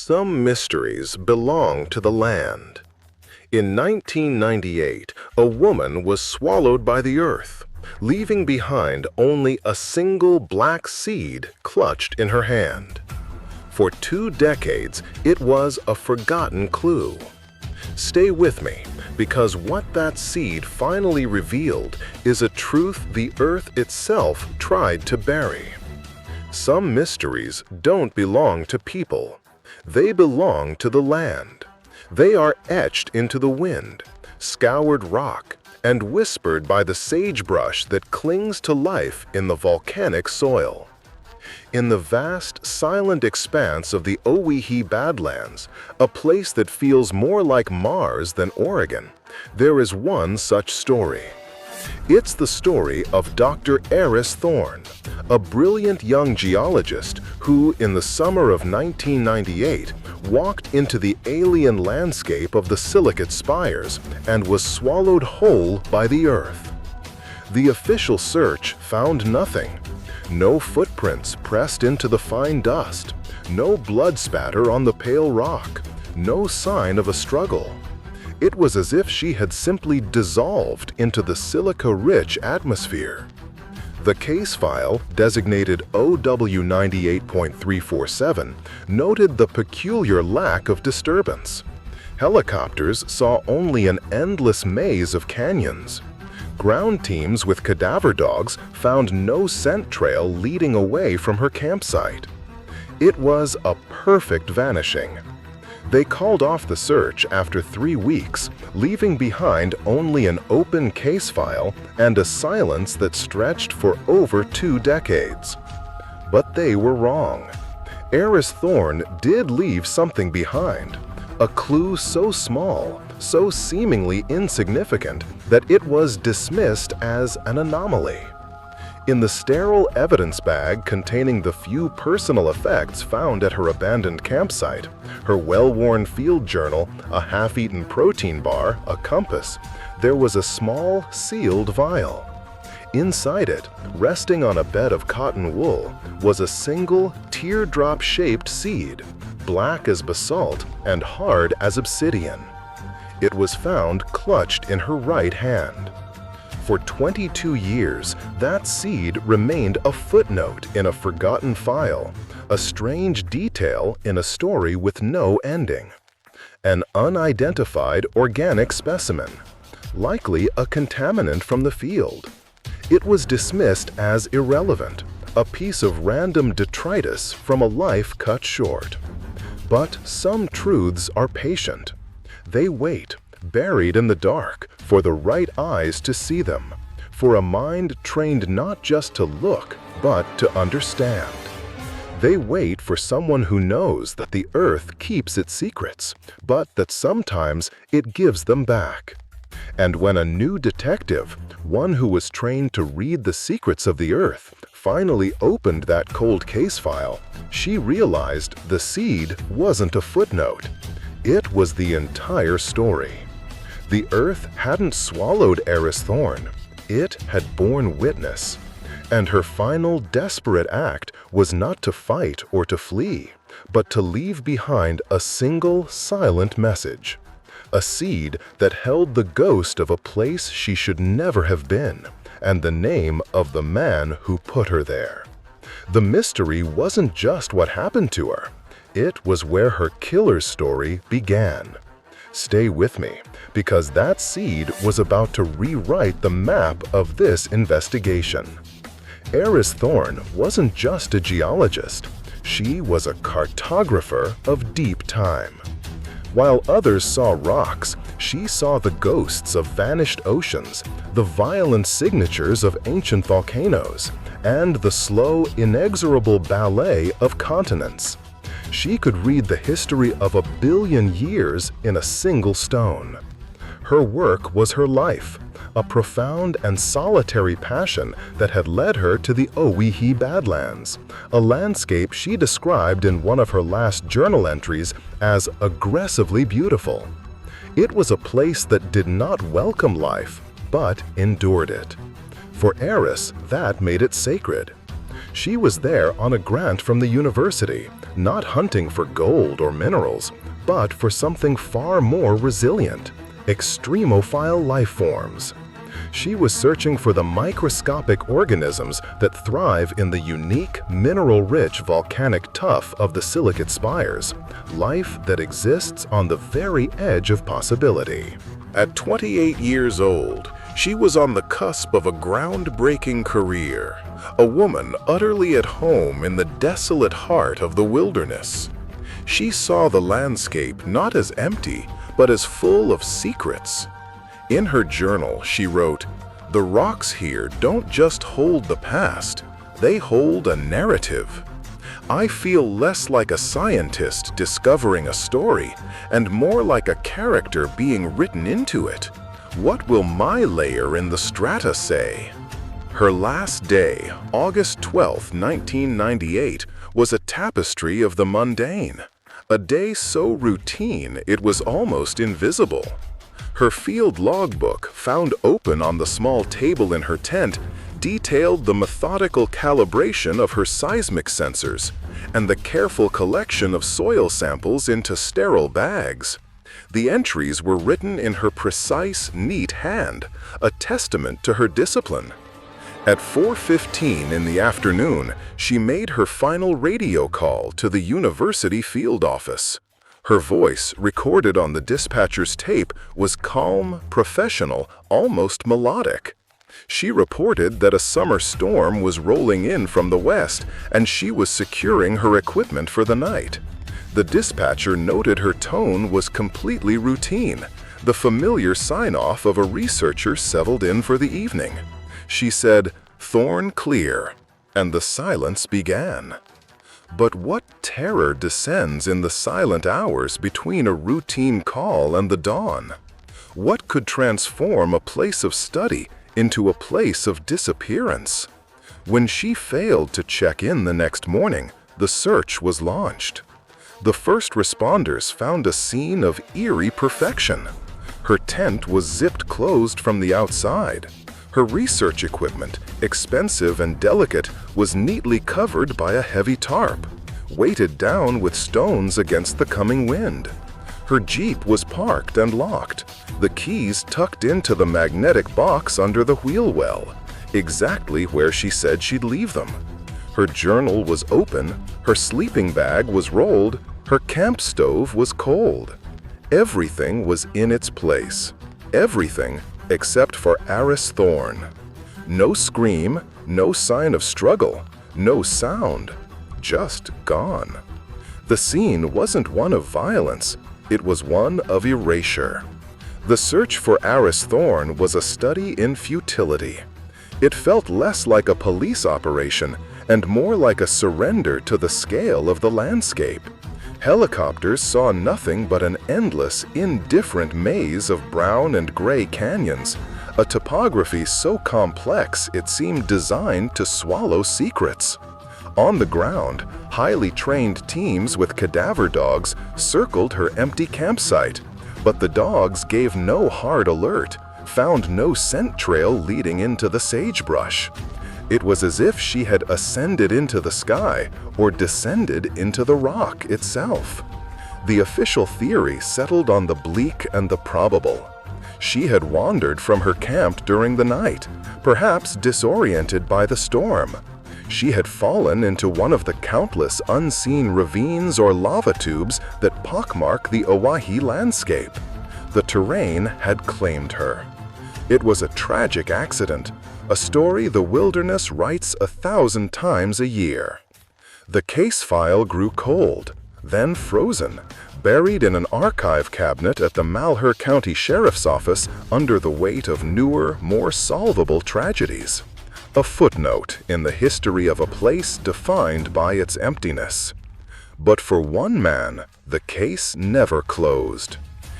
Some mysteries belong to the land. In 1998, a woman was swallowed by the earth, leaving behind only a single black seed clutched in her hand. For 2 decades, it was a forgotten clue. Stay with me, because what that seed finally revealed is a truth the earth itself tried to bury. Some mysteries don't belong to people. They belong to the land. They are etched into the wind, scoured rock, and whispered by the sagebrush that clings to life in the volcanic soil. In the vast, silent expanse of the Owyhee Badlands, a place that feels more like Mars than Oregon, there is one such story. It's the story of Dr. Aris Thorne, a brilliant young geologist who, in the summer of 1998, walked into the alien landscape of the Silicate Spires and was swallowed whole by the earth. The official search found nothing. No footprints pressed into the fine dust, no blood spatter on the pale rock, no sign of a struggle. It was as if she had simply dissolved into the silica-rich atmosphere. The case file, designated OW98.347, noted the peculiar lack of disturbance. Helicopters saw only an endless maze of canyons. Ground teams with cadaver dogs found no scent trail leading away from her campsite. It was a perfect vanishing. They called off the search after 3 weeks, leaving behind only an open case file and a silence that stretched for over 2 decades. But they were wrong. Aris Thorne did leave something behind, a clue so small, so seemingly insignificant, that it was dismissed as an anomaly. In the sterile evidence bag containing the few personal effects found at her abandoned campsite, her well-worn field journal, a half-eaten protein bar, a compass, there was a small, sealed vial. Inside it, resting on a bed of cotton wool, was a single, teardrop-shaped seed, black as basalt and hard as obsidian. It was found clutched in her right hand. For 22 years, that seed remained a footnote in a forgotten file, a strange detail in a story with no ending. An unidentified organic specimen, likely a contaminant from the field. It was dismissed as irrelevant, a piece of random detritus from a life cut short. But some truths are patient. They wait, buried in the dark, for the right eyes to see them, for a mind trained not just to look, but to understand. They wait for someone who knows that the earth keeps its secrets, but that sometimes it gives them back. And when a new detective, one who was trained to read the secrets of the earth, finally opened that cold case file, she realized the seed wasn't a footnote. It was the entire story. The earth hadn't swallowed Aris Thorne. It had borne witness. And her final desperate act was not to fight or to flee, but to leave behind a single silent message. A seed that held the ghost of a place she should never have been, and the name of the man who put her there. The mystery wasn't just what happened to her. It was where her killer's story began. Stay with me, because that seed was about to rewrite the map of this investigation. Aris Thorne wasn't just a geologist. She was a cartographer of deep time. While others saw rocks, she saw the ghosts of vanished oceans, the violent signatures of ancient volcanoes, and the slow, inexorable ballet of continents. She could read the history of 1 billion years in a single stone. Her work was her life, a profound and solitary passion that had led her to the Owyhee Badlands, a landscape she described in one of her last journal entries as aggressively beautiful. It was a place that did not welcome life, but endured it. For Aris, that made it sacred. She was there on a grant from the university, not hunting for gold or minerals, but for something far more resilient: extremophile life forms. She was searching for the microscopic organisms that thrive in the unique, mineral-rich volcanic tuff of the silicate spires, life that exists on the very edge of possibility. At 28 years old, she was on the cusp of a groundbreaking career, a woman utterly at home in the desolate heart of the wilderness. She saw the landscape not as empty, but as full of secrets. In her journal, she wrote, "The rocks here don't just hold the past, they hold a narrative. I feel less like a scientist discovering a story and more like a character being written into it. What will my layer in the strata say?" Her last day, August 12, 1998, was a tapestry of the mundane, a day so routine it was almost invisible. Her field logbook, found open on the small table in her tent, detailed the methodical calibration of her seismic sensors and the careful collection of soil samples into sterile bags. The entries were written in her precise, neat hand, a testament to her discipline. At 4:15 in the afternoon, she made her final radio call to the university field office. Her voice, recorded on the dispatcher's tape, was calm, professional, almost melodic. She reported that a summer storm was rolling in from the west, and she was securing her equipment for the night. The dispatcher noted her tone was completely routine, the familiar sign-off of a researcher settled in for the evening. She said, "Thorne clear," and the silence began. But what terror descends in the silent hours between a routine call and the dawn? What could transform a place of study into a place of disappearance? When she failed to check in the next morning, the search was launched. The first responders found a scene of eerie perfection. Her tent was zipped closed from the outside. Her research equipment, expensive and delicate, was neatly covered by a heavy tarp, weighted down with stones against the coming wind. Her Jeep was parked and locked, the keys tucked into the magnetic box under the wheel well, exactly where she said she'd leave them. Her journal was open, her sleeping bag was rolled, her camp stove was cold. Everything was in its place. Everything except for Aris Thorne. No scream, no sign of struggle, no sound, just gone. The scene wasn't one of violence, it was one of erasure. The search for Aris Thorne was a study in futility. It felt less like a police operation and more like a surrender to the scale of the landscape. Helicopters saw nothing but an endless, indifferent maze of brown and gray canyons, a topography so complex it seemed designed to swallow secrets. On the ground, highly trained teams with cadaver dogs circled her empty campsite, but the dogs gave no hard alert, found no scent trail leading into the sagebrush. It was as if she had ascended into the sky or descended into the rock itself. The official theory settled on the bleak and the probable. She had wandered from her camp during the night, perhaps disoriented by the storm. She had fallen into one of the countless unseen ravines or lava tubes that pockmark the Oahe landscape. The terrain had claimed her. It was a tragic accident, a story the wilderness writes 1,000 times a year. The case file grew cold, then frozen, buried in an archive cabinet at the Malheur County Sheriff's Office under the weight of newer, more solvable tragedies. A footnote in the history of a place defined by its emptiness. But for one man, the case never closed.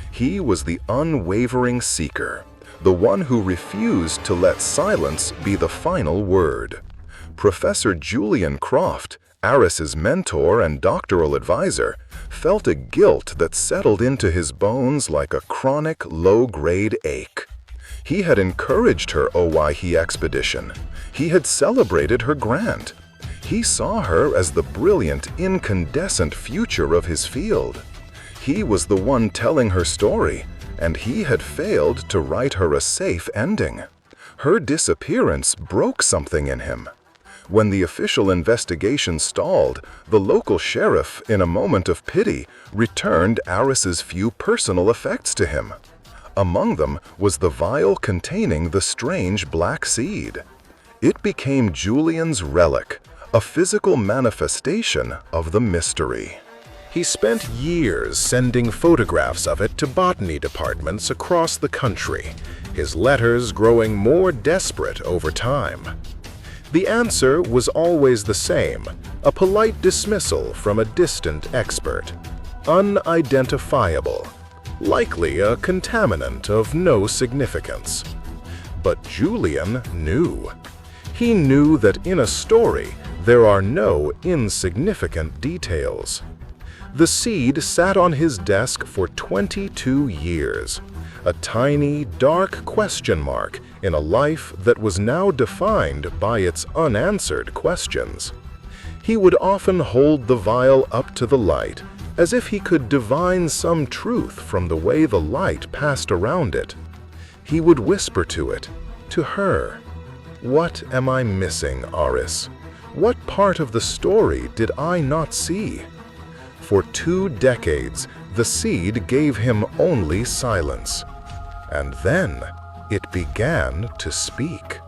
He was the unwavering seeker, the one who refused to let silence be the final word. Professor Julian Croft, Aris's mentor and doctoral advisor, felt a guilt that settled into his bones like a chronic, low-grade ache. He had encouraged her Oahe expedition. He had celebrated her grant. He saw her as the brilliant, incandescent future of his field. He was the one telling her story, and he had failed to write her a safe ending. Her disappearance broke something in him. When the official investigation stalled, the local sheriff, in a moment of pity, returned Aris's few personal effects to him. Among them was the vial containing the strange black seed. It became Julian's relic, a physical manifestation of the mystery. He spent years sending photographs of it to botany departments across the country, his letters growing more desperate over time. The answer was always the same, a polite dismissal from a distant expert. Unidentifiable, likely a contaminant of no significance. But Julian knew. He knew that in a story there are no insignificant details. The seed sat on his desk for 22 years, a tiny, dark question mark in a life that was now defined by its unanswered questions. He would often hold the vial up to the light, as if he could divine some truth from the way the light passed around it. He would whisper to it, to her, "What am I missing, Aris? What part of the story did I not see?" For 2 decades, the seed gave him only silence. And then it began to speak.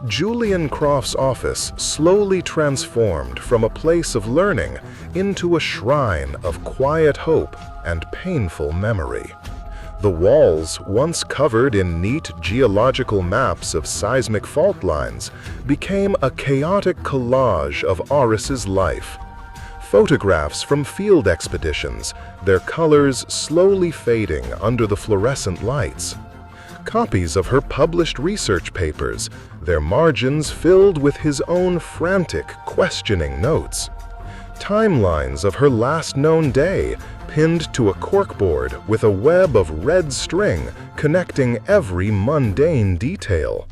Julian Croft's office slowly transformed from a place of learning into a shrine of quiet hope and painful memory. The walls, once covered in neat geological maps of seismic fault lines, became a chaotic collage of Aris's life. Photographs from field expeditions, their colors slowly fading under the fluorescent lights. Copies of her published research papers, their margins filled with his own frantic, questioning notes. Timelines of her last known day, pinned to a corkboard with a web of red string connecting every mundane detail.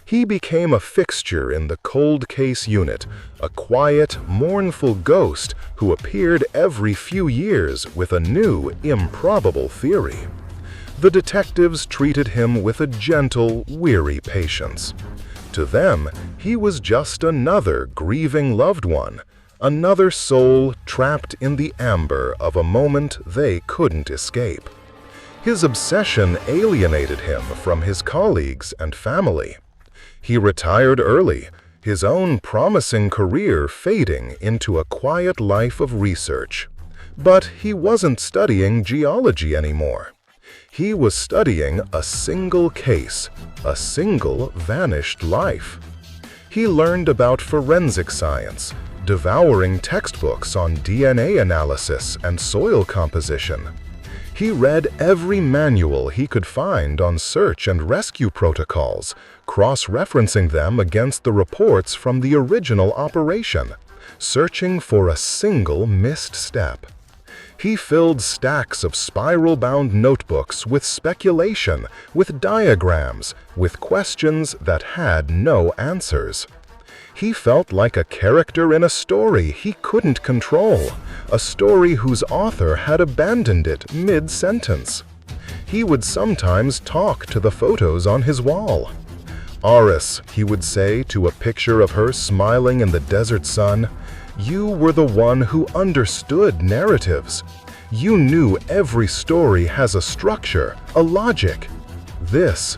He became a fixture in the cold case unit, a quiet, mournful ghost who appeared every few years with a new, improbable theory. The detectives treated him with a gentle, weary patience. To them, he was just another grieving loved one, another soul trapped in the amber of a moment they couldn't escape. His obsession alienated him from his colleagues and family. He retired early, his own promising career fading into a quiet life of research. But he wasn't studying geology anymore. He was studying a single case, a single vanished life. He learned about forensic science, devouring textbooks on DNA analysis and soil composition. He read every manual he could find on search and rescue protocols, cross-referencing them against the reports from the original operation, searching for a single missed step. He filled stacks of spiral-bound notebooks with speculation, with diagrams, with questions that had no answers. He felt like a character in a story he couldn't control, a story whose author had abandoned it mid-sentence. He would sometimes talk to the photos on his wall. "Aris," he would say to a picture of her smiling in the desert sun, "you were the one who understood narratives. You knew every story has a structure, a logic. This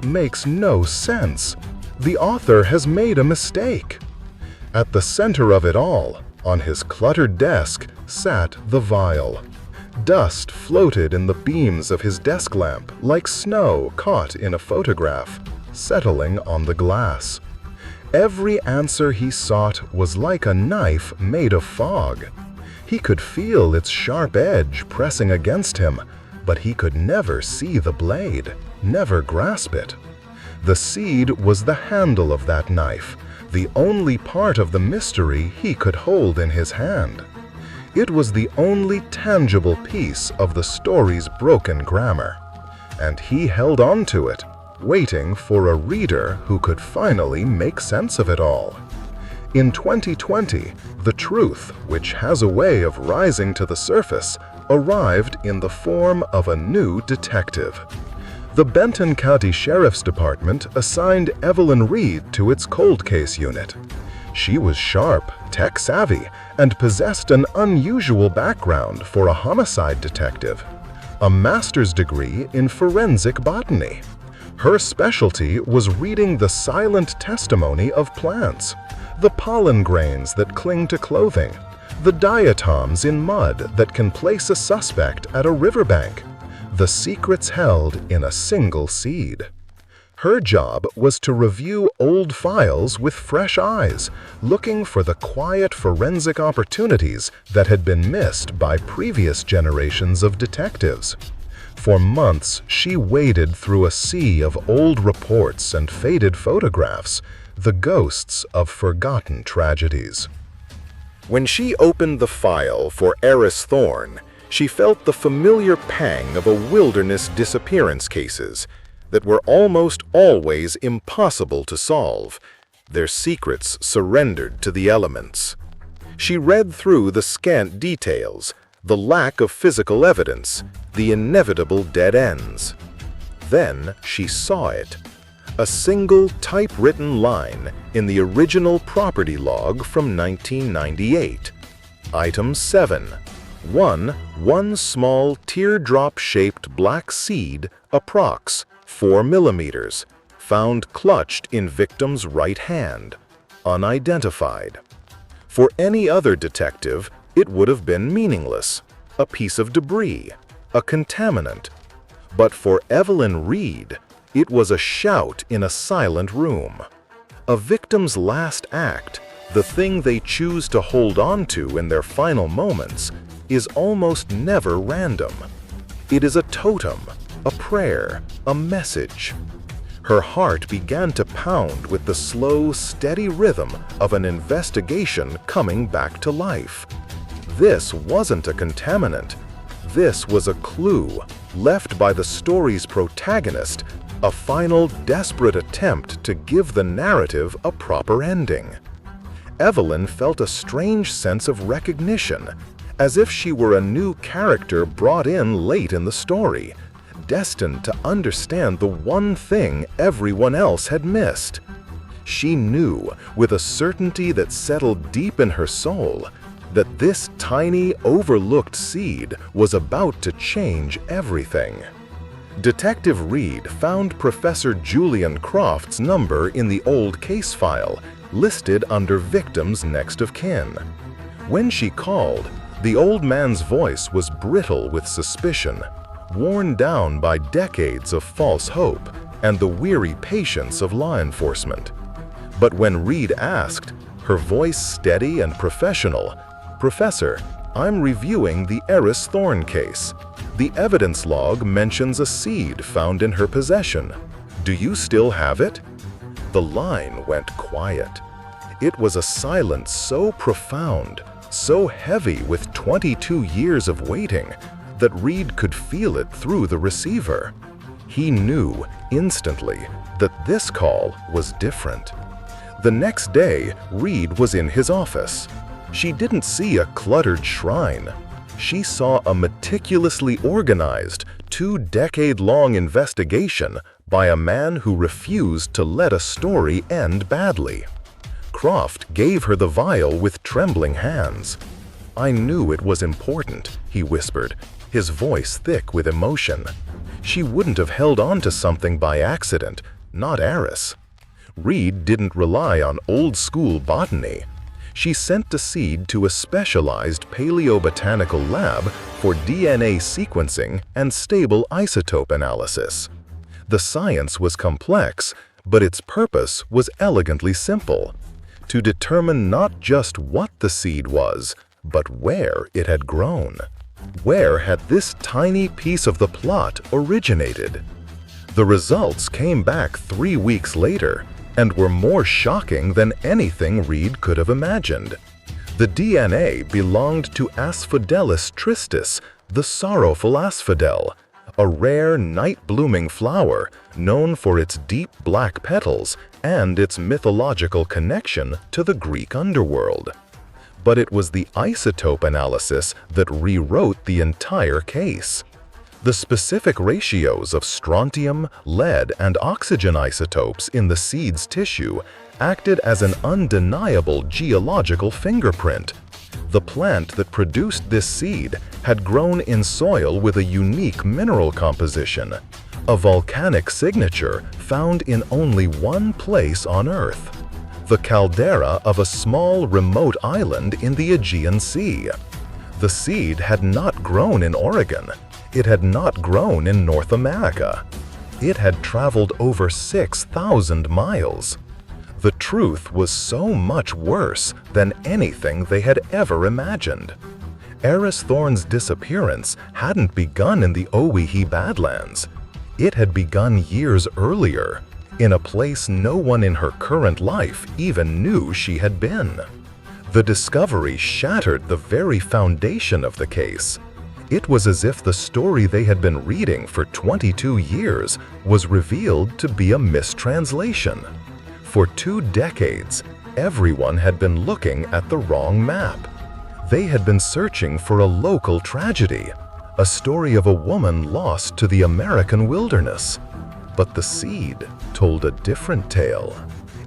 makes no sense. The author has made a mistake." At the center of it all, on his cluttered desk, sat the vial. Dust floated in the beams of his desk lamp like snow caught in a photograph, settling on the glass. Every answer he sought was like a knife made of fog. He could feel its sharp edge pressing against him, but he could never see the blade, never grasp it. The seed was the handle of that knife, the only part of the mystery he could hold in his hand. It was the only tangible piece of the story's broken grammar, and he held on to it, waiting for a reader who could finally make sense of it all. In 2020, the truth, which has a way of rising to the surface, arrived in the form of a new detective. The Benton County Sheriff's Department assigned Evelyn Reed to its cold case unit. She was sharp, tech-savvy, and possessed an unusual background for a homicide detective, a master's degree in forensic botany. Her specialty was reading the silent testimony of plants, the pollen grains that cling to clothing, the diatoms in mud that can place a suspect at a riverbank, the secrets held in a single seed. Her job was to review old files with fresh eyes, looking for the quiet forensic opportunities that had been missed by previous generations of detectives. For months, she waded through a sea of old reports and faded photographs, the ghosts of forgotten tragedies. When she opened the file for Aris Thorne, she felt the familiar pang of a wilderness disappearance cases that were almost always impossible to solve, their secrets surrendered to the elements. She read through the scant details, the lack of physical evidence, the inevitable dead ends. Then she saw it. A single typewritten line in the original property log from 1998. Item 7. One small teardrop-shaped black seed, approx. 4 millimeters, found clutched in victim's right hand, unidentified. For any other detective, it would have been meaningless, a piece of debris, a contaminant. But for Evelyn Reed, it was a shout in a silent room. A victim's last act, the thing they choose to hold on to in their final moments, is almost never random. It is a totem, a prayer, a message. Her heart began to pound with the slow, steady rhythm of an investigation coming back to life. This wasn't a contaminant. This was a clue left by the story's protagonist, a final desperate attempt to give the narrative a proper ending. Evelyn felt a strange sense of recognition, as if she were a new character brought in late in the story, destined to understand the one thing everyone else had missed. She knew, with a certainty that settled deep in her soul, that this tiny, overlooked seed was about to change everything. Detective Reed found Professor Julian Croft's number in the old case file, listed under victim's next of kin. When she called, the old man's voice was brittle with suspicion, worn down by decades of false hope and the weary patience of law enforcement. But when Reed asked, her voice steady and professional, "Professor, I'm reviewing the Aris Thorne case. The evidence log mentions a seed found in her possession. Do you still have it?" The line went quiet. It was a silence so profound, so heavy with 22 years of waiting, that Reed could feel it through the receiver. He knew instantly that this call was different. The next day, Reed was in his office. She didn't see a cluttered shrine. She saw a meticulously organized, 2-decade-long investigation by a man who refused to let a story end badly. Croft gave her the vial with trembling hands. "I knew it was important," he whispered, his voice thick with emotion. She wouldn't have held on to something by accident, not Aris. Reed didn't rely on old-school botany. She sent the seed to a specialized paleobotanical lab for DNA sequencing and stable isotope analysis. The science was complex, but its purpose was elegantly simple: to determine not just what the seed was, but where it had grown. Where had this tiny piece of the plot originated? The results came back 3 weeks later and were more shocking than anything Reed could have imagined. The DNA belonged to Asphodelus tristis, the sorrowful asphodel, a rare night-blooming flower known for its deep black petals and its mythological connection to the Greek underworld. But it was the isotope analysis that rewrote the entire case. The specific ratios of strontium, lead, and oxygen isotopes in the seed's tissue acted as an undeniable geological fingerprint. The plant that produced this seed had grown in soil with a unique mineral composition, a volcanic signature found in only one place on Earth: the caldera of a small remote island in the Aegean Sea. The seed had not grown in Oregon. It had not grown in North America. It had traveled over 6,000 miles. The truth was so much worse than anything they had ever imagined. Aris Thorne's disappearance hadn't begun in the Owyhee Badlands. It had begun years earlier, in a place no one in her current life even knew she had been. The discovery shattered the very foundation of the case. It was as if the story they had been reading for 22 years was revealed to be a mistranslation. For 2 decades, everyone had been looking at the wrong map. They had been searching for a local tragedy, a story of a woman lost to the American wilderness. But the seed told a different tale.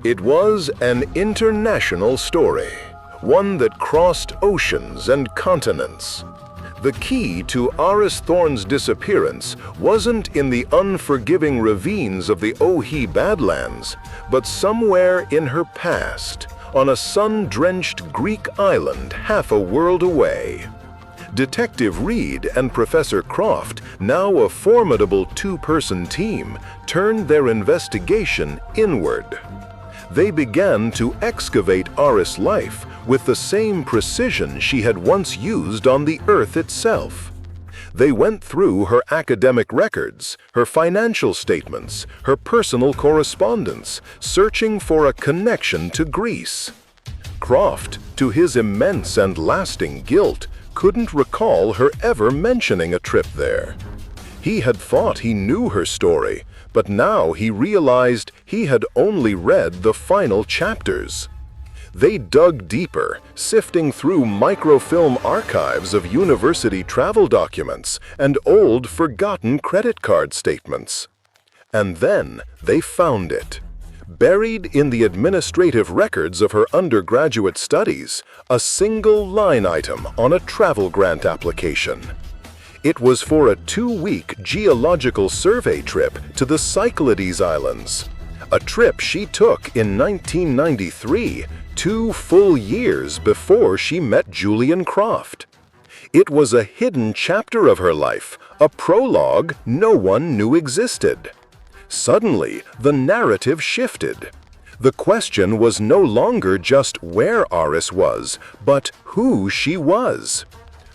It was an international story, one that crossed oceans and continents. The key to Aris Thorne's disappearance wasn't in the unforgiving ravines of the Owyhee Badlands, but somewhere in her past, on a sun-drenched Greek island half a world away. Detective Reed and Professor Croft, now a formidable 2-person team, turned their investigation inward. They began to excavate Aris' life with the same precision she had once used on the Earth itself. They went through her academic records, her financial statements, her personal correspondence, searching for a connection to Greece. Croft, to his immense and lasting guilt, couldn't recall her ever mentioning a trip there. He had thought he knew her story, but now he realized he had only read the final chapters. They dug deeper, sifting through microfilm archives of university travel documents and old forgotten credit card statements. And then they found it. Buried in the administrative records of her undergraduate studies, a single line item on a travel grant application. It was for a 2-week geological survey trip to the Cyclades Islands, a trip she took in 1993, 2 full years before she met Julian Croft. It was a hidden chapter of her life, a prologue no one knew existed. Suddenly, the narrative shifted. The question was no longer just where Aris was, but who she was.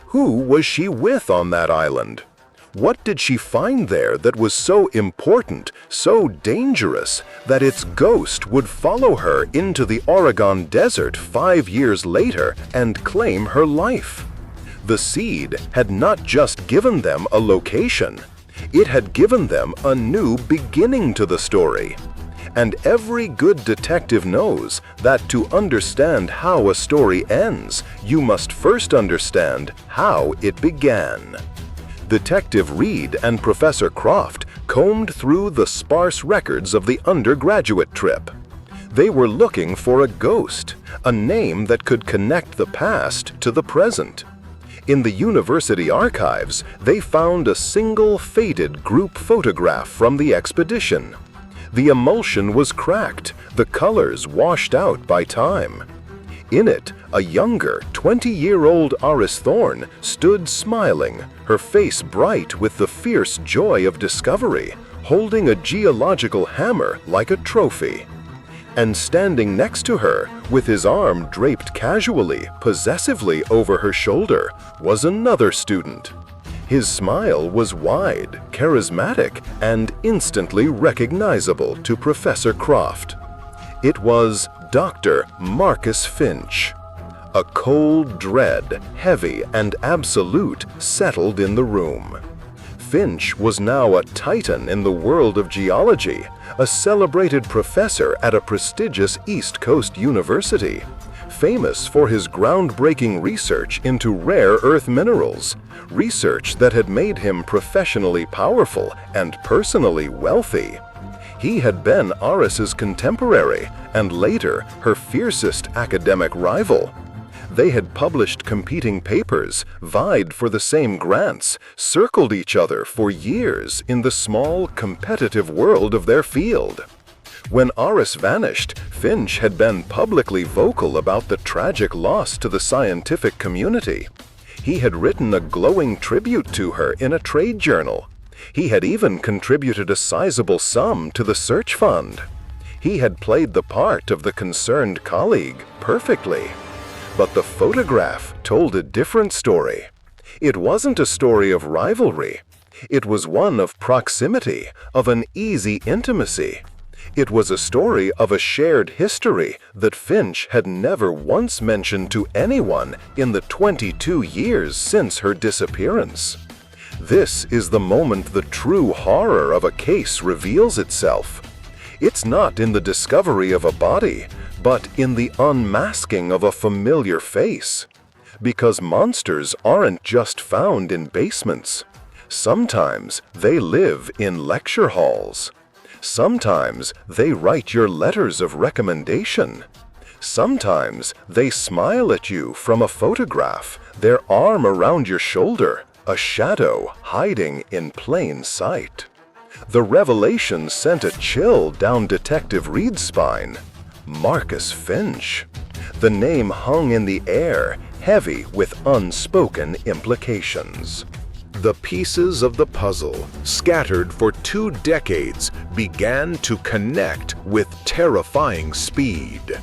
Who was she with on that island? What did she find there that was so important, so dangerous, that its ghost would follow her into the Oregon desert 5 years later and claim her life? The seed had not just given them a location. It had given them a new beginning to the story. And every good detective knows that to understand how a story ends, you must first understand how it began. Detective Reed and Professor Croft combed through the sparse records of the undergraduate trip. They were looking for a ghost, a name that could connect the past to the present. In the university archives, they found a single faded group photograph from the expedition. The emulsion was cracked, the colors washed out by time. In it, a younger, 20-year-old Aris Thorne stood smiling, her face bright with the fierce joy of discovery, holding a geological hammer like a trophy. And standing next to her, with his arm draped casually, possessively over her shoulder, was another student. His smile was wide, charismatic, and instantly recognizable to Professor Croft. It was Dr. Marcus Finch. A cold dread, heavy and absolute, settled in the room. Finch was now a titan in the world of geology, a celebrated professor at a prestigious East Coast university, famous for his groundbreaking research into rare earth minerals, research that had made him professionally powerful and personally wealthy. He had been Aris's contemporary and later her fiercest academic rival. They had published competing papers, vied for the same grants, circled each other for years in the small, competitive world of their field. When Aris vanished, Finch had been publicly vocal about the tragic loss to the scientific community. He had written a glowing tribute to her in a trade journal. He had even contributed a sizable sum to the search fund. He had played the part of the concerned colleague perfectly. But the photograph told a different story. It wasn't a story of rivalry. It was one of proximity, of an easy intimacy. It was a story of a shared history that Finch had never once mentioned to anyone in the 22 years since her disappearance. This is the moment the true horror of a case reveals itself. It's not in the discovery of a body, but in the unmasking of a familiar face. Because monsters aren't just found in basements. Sometimes they live in lecture halls. Sometimes they write your letters of recommendation. Sometimes they smile at you from a photograph, their arm around your shoulder, a shadow hiding in plain sight. The revelation sent a chill down Detective Reed's spine. Marcus Finch. The name hung in the air, heavy with unspoken implications. The pieces of the puzzle, scattered for 2 decades, began to connect with terrifying speed.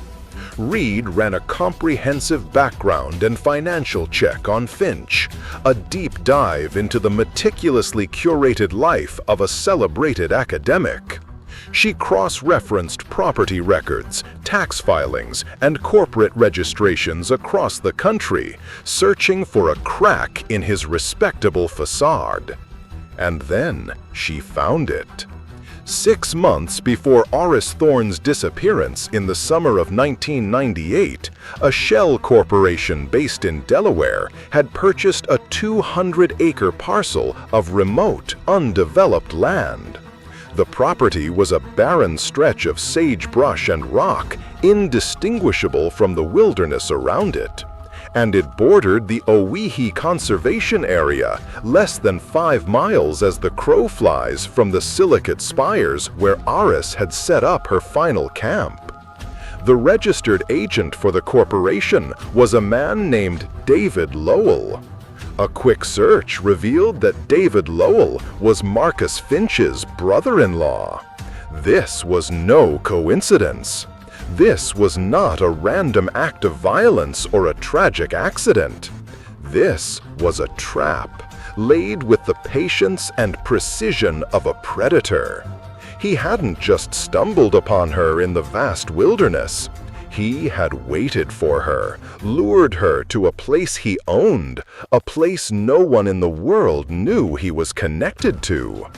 Reed ran a comprehensive background and financial check on Finch, a deep dive into the meticulously curated life of a celebrated academic. She cross-referenced property records, tax filings, and corporate registrations across the country, searching for a crack in his respectable facade. And then she found it. 6 months before Aris Thorne's disappearance in the summer of 1998, a shell corporation based in Delaware had purchased a 200-acre parcel of remote, undeveloped land. The property was a barren stretch of sagebrush and rock, indistinguishable from the wilderness around it. And it bordered the Owyhee Conservation Area, less than 5 miles as the crow flies from the Silicate Spires where Aris had set up her final camp. The registered agent for the corporation was a man named David Lowell. A quick search revealed that David Lowell was Marcus Finch's brother-in-law. This was no coincidence. This was not a random act of violence or a tragic accident. This was a trap, laid with the patience and precision of a predator. He hadn't just stumbled upon her in the vast wilderness. He had waited for her, lured her to a place he owned, a place no one in the world knew he was connected to.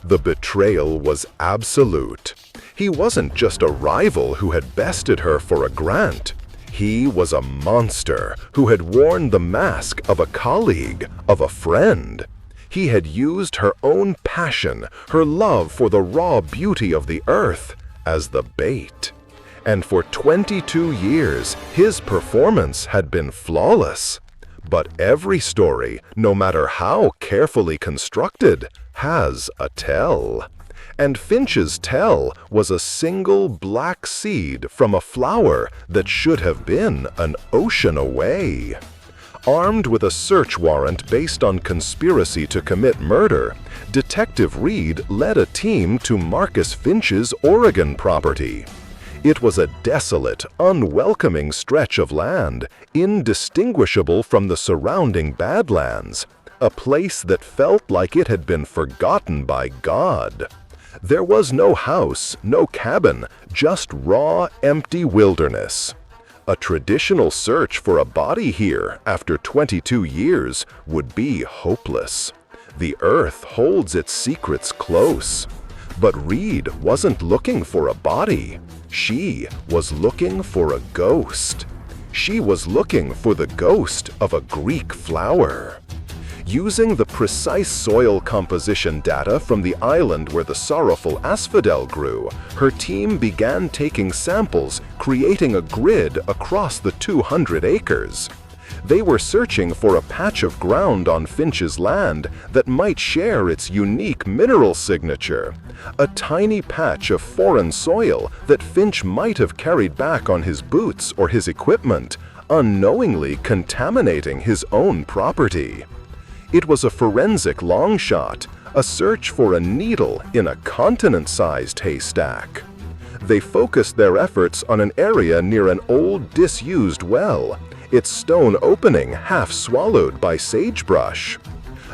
The betrayal was absolute. He wasn't just a rival who had bested her for a grant. He was a monster who had worn the mask of a colleague, of a friend. He had used her own passion, her love for the raw beauty of the earth, as the bait. And for 22 years, his performance had been flawless. But every story, no matter how carefully constructed, has a tell. And Finch's tell was a single black seed from a flower that should have been an ocean away. Armed with a search warrant based on conspiracy to commit murder, Detective Reed led a team to Marcus Finch's Oregon property. It was a desolate, unwelcoming stretch of land, indistinguishable from the surrounding Badlands, a place that felt like it had been forgotten by God. There was no house, no cabin, just raw, empty wilderness. A traditional search for a body here after 22 years would be hopeless. The Earth holds its secrets close. But Reed wasn't looking for a body. She was looking for a ghost. She was looking for the ghost of a Greek flower. Using the precise soil composition data from the island where the sorrowful asphodel grew, her team began taking samples, creating a grid across the 200 acres. They were searching for a patch of ground on Finch's land that might share its unique mineral signature, a tiny patch of foreign soil that Finch might have carried back on his boots or his equipment, unknowingly contaminating his own property. It was a forensic long shot, a search for a needle in a continent-sized haystack. They focused their efforts on an area near an old, disused well, its stone opening half swallowed by sagebrush.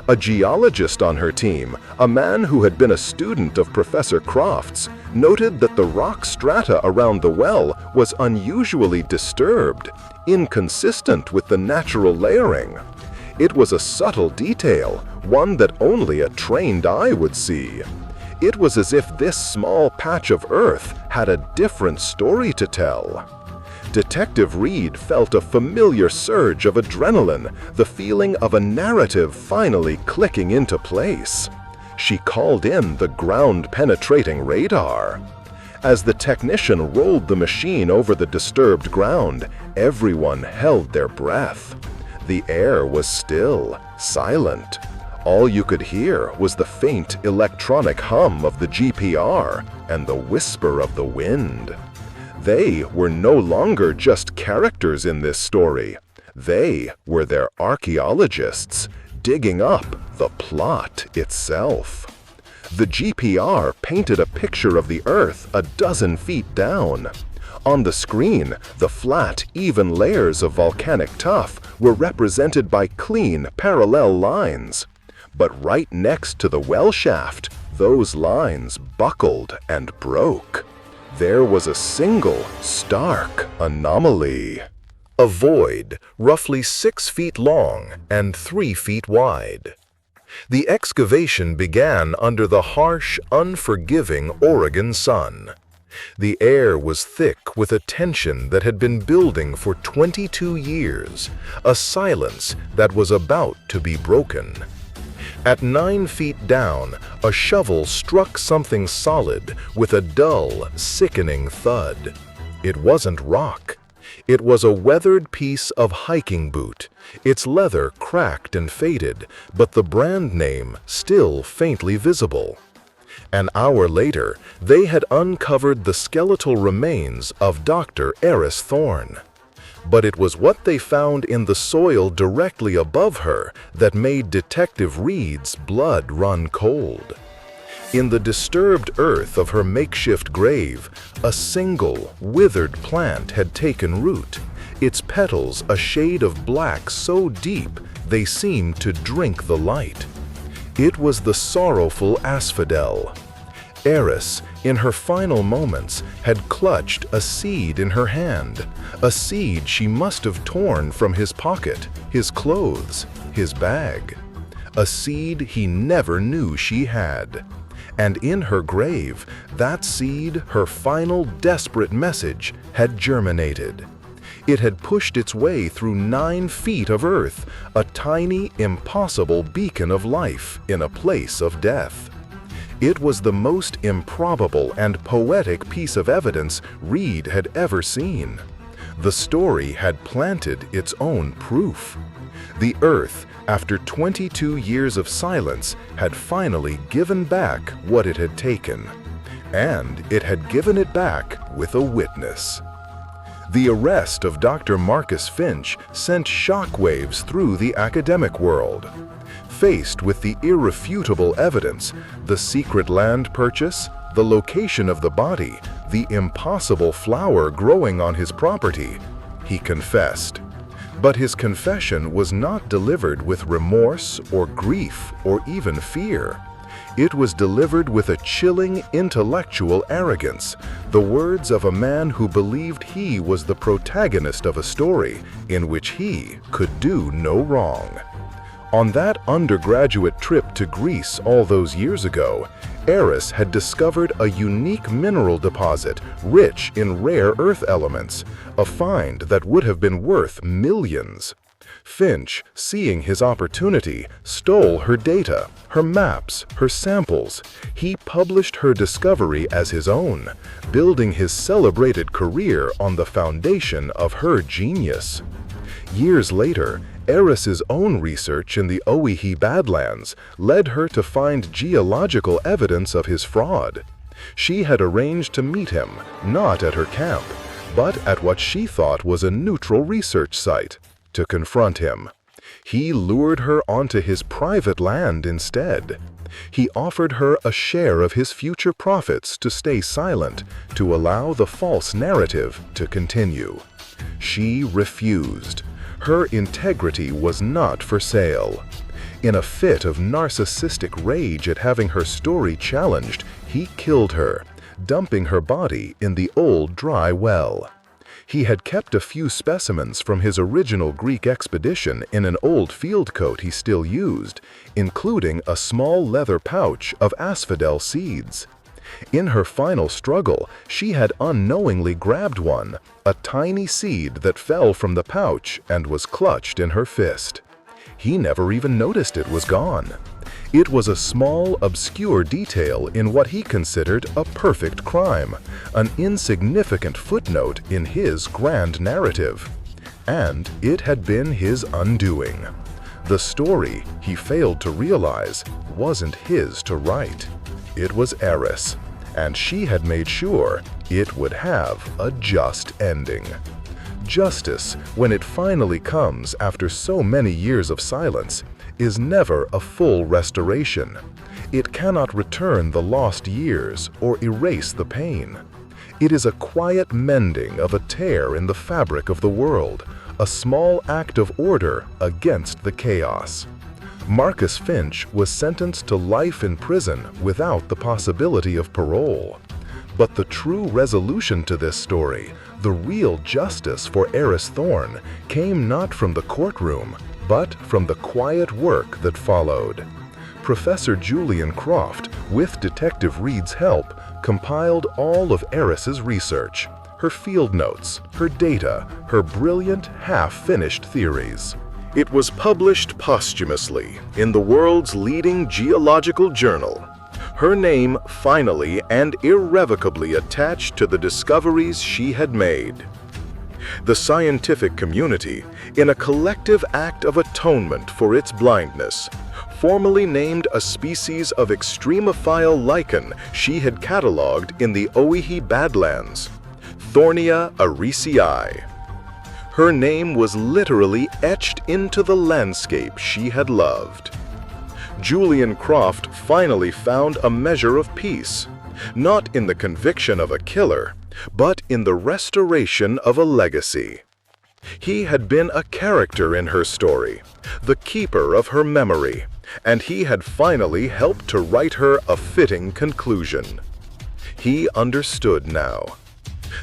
A geologist on her team, a man who had been a student of Professor Croft's, noted that the rock strata around the well was unusually disturbed, inconsistent with the natural layering. It was a subtle detail, one that only a trained eye would see. It was as if this small patch of earth had a different story to tell. Detective Reed felt a familiar surge of adrenaline, the feeling of a narrative finally clicking into place. She called in the ground-penetrating radar. As the technician rolled the machine over the disturbed ground, everyone held their breath. The air was still, silent. All you could hear was the faint electronic hum of the GPR and the whisper of the wind. They were no longer just characters in this story. They were their archaeologists, digging up the plot itself. The GPR painted a picture of the Earth a dozen feet down. On the screen, the flat, even layers of volcanic tuff were represented by clean, parallel lines. But right next to the well shaft, those lines buckled and broke. There was a single, stark anomaly. A void, roughly 6 feet long and 3 feet wide. The excavation began under the harsh, unforgiving Oregon sun. The air was thick with a tension that had been building for 22 years, a silence that was about to be broken. At 9 feet down, a shovel struck something solid with a dull, sickening thud. It wasn't rock. It was a weathered piece of hiking boot, its leather cracked and faded, but the brand name still faintly visible. An hour later, they had uncovered the skeletal remains of Dr. Aris Thorne. But it was what they found in the soil directly above her that made Detective Reed's blood run cold. In the disturbed earth of her makeshift grave, a single, withered plant had taken root, its petals a shade of black so deep they seemed to drink the light. It was the sorrowful asphodel. Aris, in her final moments, had clutched a seed in her hand, a seed she must have torn from his pocket, his clothes, his bag. A seed he never knew she had. And in her grave, that seed, her final desperate message, had germinated. It had pushed its way through 9 feet of earth, a tiny, impossible beacon of life in a place of death. It was the most improbable and poetic piece of evidence Reed had ever seen. The story had planted its own proof. The Earth, after 22 years of silence, had finally given back what it had taken. And it had given it back with a witness. The arrest of Dr. Marcus Finch sent shockwaves through the academic world. Faced with the irrefutable evidence, the secret land purchase, the location of the body, the impossible flower growing on his property, he confessed. But his confession was not delivered with remorse or grief or even fear. It was delivered with a chilling intellectual arrogance, the words of a man who believed he was the protagonist of a story in which he could do no wrong. On that undergraduate trip to Greece all those years ago, Aris had discovered a unique mineral deposit rich in rare earth elements, a find that would have been worth millions. Finch, seeing his opportunity, stole her data, her maps, her samples. He published her discovery as his own, building his celebrated career on the foundation of her genius. Years later, Aris's own research in the Owyhee Badlands led her to find geological evidence of his fraud. She had arranged to meet him, not at her camp, but at what she thought was a neutral research site, to confront him. He lured her onto his private land instead. He offered her a share of his future profits to stay silent, to allow the false narrative to continue. She refused. Her integrity was not for sale. In a fit of narcissistic rage at having her story challenged, he killed her, dumping her body in the old dry well. He had kept a few specimens from his original Greek expedition in an old field coat he still used, including a small leather pouch of asphodel seeds. In her final struggle, she had unknowingly grabbed one, a tiny seed that fell from the pouch and was clutched in her fist. He never even noticed it was gone. It was a small, obscure detail in what he considered a perfect crime, an insignificant footnote in his grand narrative. And it had been his undoing. The story, he failed to realize, wasn't his to write. It was Aris, and she had made sure it would have a just ending. Justice, when it finally comes after so many years of silence, is never a full restoration. It cannot return the lost years or erase the pain. It is a quiet mending of a tear in the fabric of the world, a small act of order against the chaos. Marcus Finch was sentenced to life in prison without the possibility of parole. But the true resolution to this story, the real justice for Aris Thorne, came not from the courtroom, but from the quiet work that followed. Professor Julian Croft, with Detective Reed's help, compiled all of Aris's research, her field notes, her data, her brilliant, half-finished theories. It was published posthumously in the world's leading geological journal. Her name finally and irrevocably attached to the discoveries she had made. The scientific community, in a collective act of atonement for its blindness, formally named a species of extremophile lichen she had catalogued in the Owyhee Badlands, Thornia arisii. Her name was literally etched into the landscape she had loved. Julian Croft finally found a measure of peace, not in the conviction of a killer, but in the restoration of a legacy. He had been a character in her story, the keeper of her memory, and he had finally helped to write her a fitting conclusion. He understood now.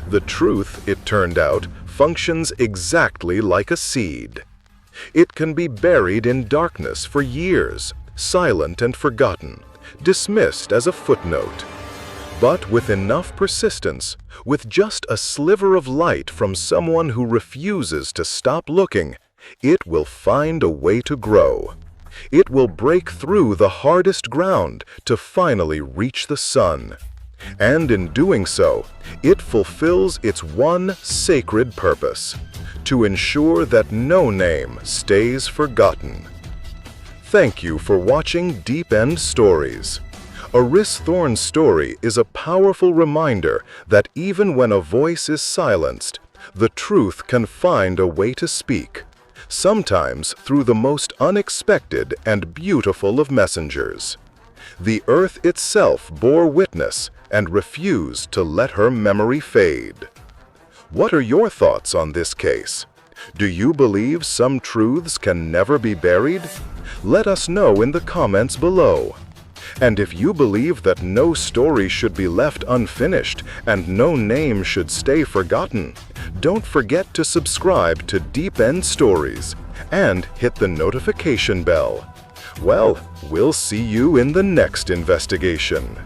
The truth, it turned out, functions exactly like a seed. It can be buried in darkness for years, silent and forgotten, dismissed as a footnote. But with enough persistence, with just a sliver of light from someone who refuses to stop looking, it will find a way to grow. It will break through the hardest ground to finally reach the sun. And in doing so, it fulfills its one sacred purpose, to ensure that no name stays forgotten. Thank you for watching Deep End Stories. Aris Thorne's story is a powerful reminder that even when a voice is silenced, the truth can find a way to speak, sometimes through the most unexpected and beautiful of messengers. The earth itself bore witness and refused to let her memory fade. What are your thoughts on this case? Do you believe some truths can never be buried? Let us know in the comments below. And if you believe that no story should be left unfinished and no name should stay forgotten, don't forget to subscribe to Deep End Stories and hit the notification bell. Well, we'll see you in the next investigation.